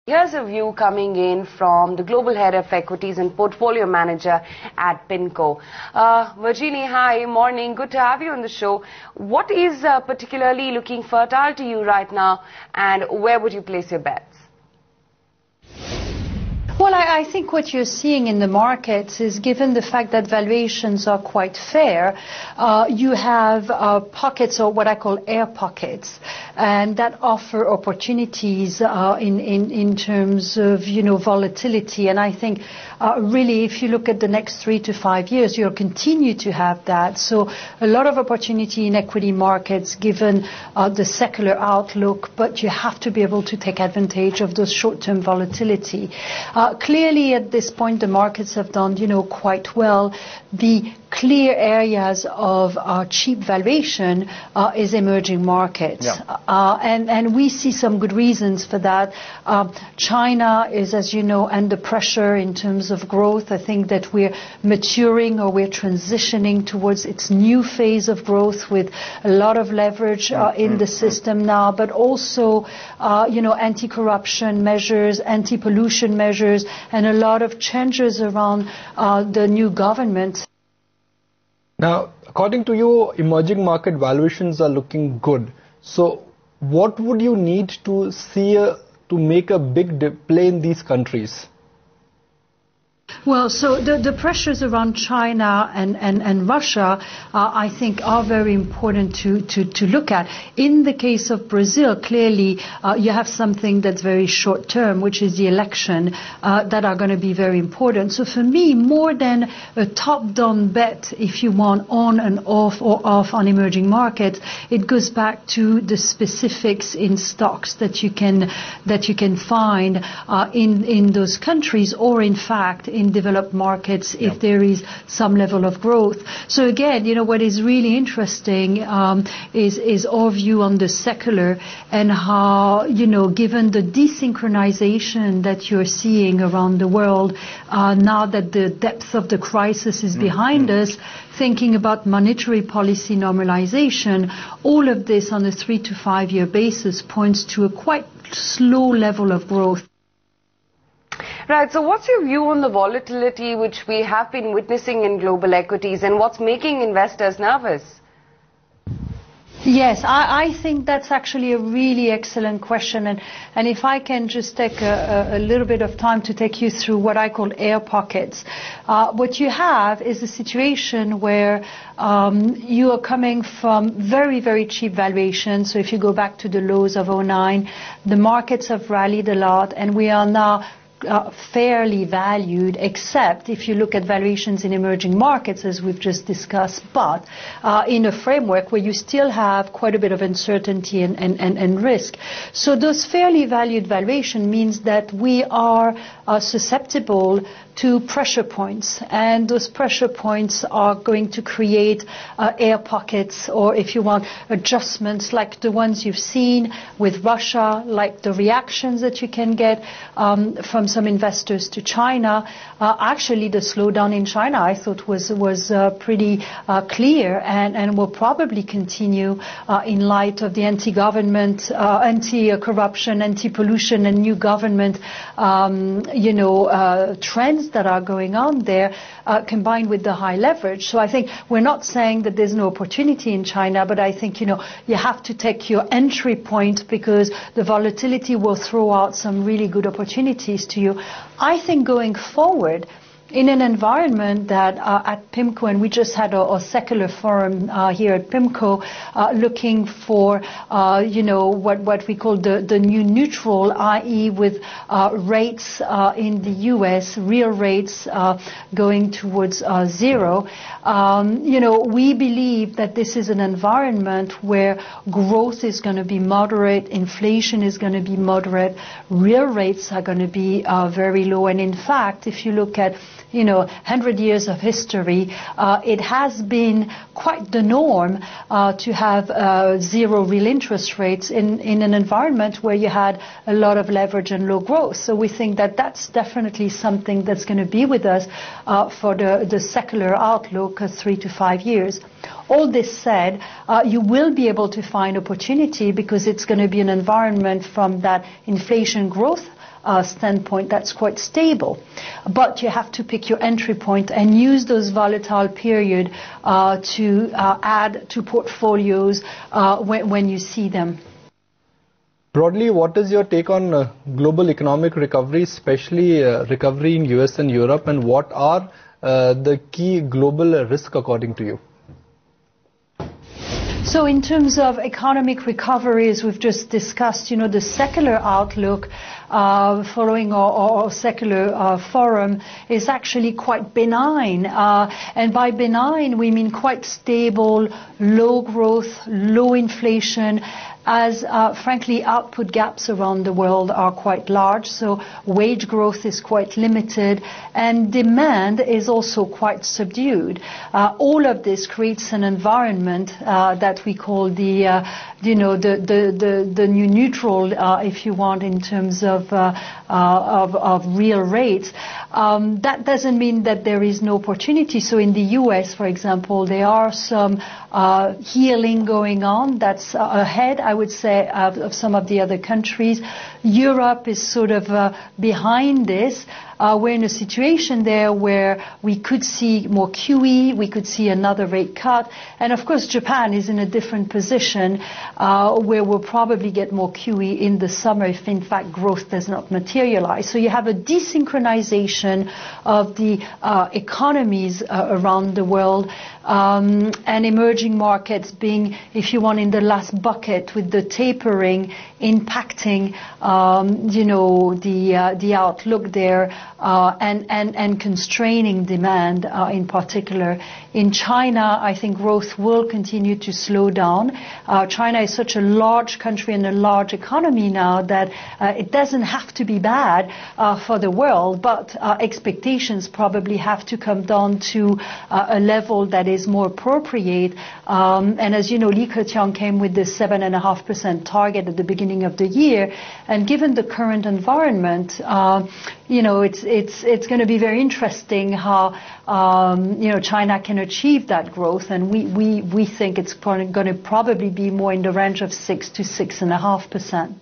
Here's a view coming in from the Global Head of Equities and Portfolio Manager at PIMCO. Virginie, hi, morning. Good to have you on the show. What is particularly looking fertile to you right now, and where would you place your bets? Well, I think what you're seeing in the markets is, given the fact that valuations are quite fair, you have pockets, or what I call air pockets, and that offer opportunities in terms of, volatility. And I think really, if you look at the next 3 to 5 years, you'll continue to have that. So a lot of opportunity in equity markets, given the secular outlook, but you have to be able to take advantage of those short-term volatility. Clearly, at this point, the markets have done, quite well. The clear areas of cheap valuation is emerging markets. Yeah. And we see some good reasons for that. China is, as you know, under pressure in terms of growth. I think that we're maturing, or we're transitioning towards its new phase of growth with a lot of leverage in the system now, but also, anti-corruption measures, anti-pollution measures, and a lot of changes around the new government. Now, according to you, emerging market valuations are looking good. So what would you need to see to make a big play in these countries? Well, so the pressures around China and Russia, I think, are very important to look at. In the case of Brazil, clearly, you have something that's very short term, which is the election, that are going to be very important. So for me, more than a top-down bet, if you want, on and off or off on emerging markets, it goes back to the specifics in stocks that you can find in those countries, or in fact in developed markets, if there is some level of growth. So again, what is really interesting is our view on the secular, and how, given the desynchronization that you're seeing around the world, now that the depth of the crisis is behind us, thinking about monetary policy normalization, all of this on a 3 to 5 year basis points to a quite slow level of growth. Right, so what's your view on the volatility which we have been witnessing in global equities, and what's making investors nervous? Yes, I think that's actually a really excellent question, and if I can just take a little bit of time to take you through what I call air pockets. What you have is a situation where you are coming from very, very cheap valuations. So if you go back to the lows of 2009, the markets have rallied a lot, and we are now fairly valued, except if you look at valuations in emerging markets, as we've just discussed, but in a framework where you still have quite a bit of uncertainty and risk. So those fairly valued valuation means that we are susceptible to pressure points, and those pressure points are going to create air pockets, or if you want, adjustments like the ones you've seen with Russia, like the reactions that you can get from some investors to China. Actually, the slowdown in China, I thought, was pretty clear, and will probably continue in light of the anti-government, anti-corruption, anti-pollution, and new government, trends that are going on there, combined with the high leverage. So I think we're not saying that there's no opportunity in China, but I think, you have to take your entry point, because the volatility will throw out some really good opportunities to you. I think going forward, in an environment that at PIMCO, and we just had a secular forum here at PIMCO, looking for, what we call the new neutral, i.e. with rates in the U.S., real rates going towards zero. We believe that this is an environment where growth is going to be moderate, inflation is going to be moderate, real rates are going to be very low. And in fact, if you look at 100 years of history, it has been quite the norm to have zero real interest rates in an environment where you had a lot of leverage and low growth. So we think that that's definitely something that's going to be with us for the secular outlook of 3 to 5 years. All this said, you will be able to find opportunity, because it's going to be an environment from that inflation growth standpoint, that's quite stable. But you have to pick your entry point and use those volatile period to add to portfolios when you see them. Broadly, what is your take on global economic recovery, especially recovery in US and Europe, and what are the key global risks according to you? So in terms of economic recovery, as we've just discussed, the secular outlook following our secular forum is actually quite benign. And by benign, we mean quite stable, low growth, low inflation, as frankly output gaps around the world are quite large, so wage growth is quite limited and demand is also quite subdued. All of this creates an environment that we call the new neutral, if you want, in terms of real rates. That doesn't mean that there is no opportunity. So in the US, for example, there are some healing going on that's ahead, I would say, of some of the other countries. Europe is sort of behind this. We're in a situation there where we could see more QE, we could see another rate cut, and of course Japan is in a different position where we'll probably get more QE in the summer if in fact growth does not materialize. So you have a desynchronization of the economies around the world, and emerging markets being, if you want, in the last bucket with the tapering impacting the outlook there, and constraining demand in particular. In China, I think growth will continue to slow down. China is such a large country and a large economy now that it doesn't have to be bad for the world, but expectations probably have to come down to a level that is more appropriate. And as you know, Li Keqiang came with this 7.5% target at the beginning of the year, and given the current environment, it's going to be very interesting how China can achieve that growth, and we think it's going to probably be more in the range of 6 to 6.5%.